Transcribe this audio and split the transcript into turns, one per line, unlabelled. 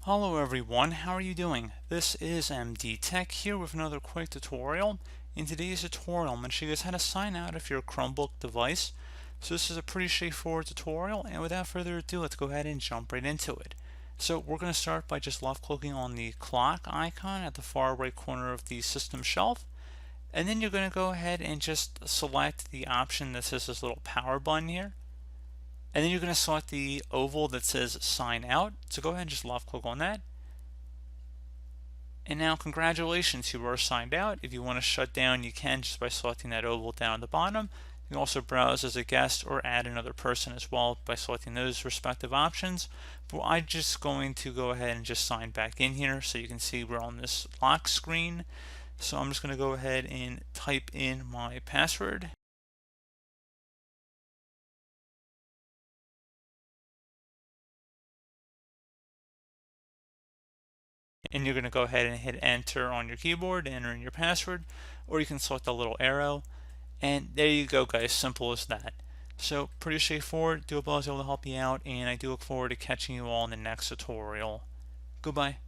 Hello everyone, how are you doing? This is MD Tech here with another quick tutorial. In today's tutorial, I'm going to show you guys how to sign out of your Chromebook device. So this is a pretty straightforward tutorial, and without further ado, let's go ahead and jump right into it. So we're going to start by just left clicking on the clock icon at the far right corner of the system shelf. And then you're going to go ahead and just select the option that says this little power button here. And then you're going to select the oval that says sign out. So go ahead and just left click on that. And now congratulations, you are signed out. If you want to shut down, you can just by selecting that oval down at the bottom. You can also browse as a guest or add another person as well by selecting those respective options. But I'm just going to go ahead and just sign back in here so you can see we're on this lock screen. So I'm just going to go ahead and type in my password. And you're going to go ahead and hit enter on your keyboard to enter in your password, or you can select the little arrow, and there you go guys, simple as that. So pretty straightforward. Do hope I was able to help you out, and I do look forward to catching you all in the next tutorial. Goodbye.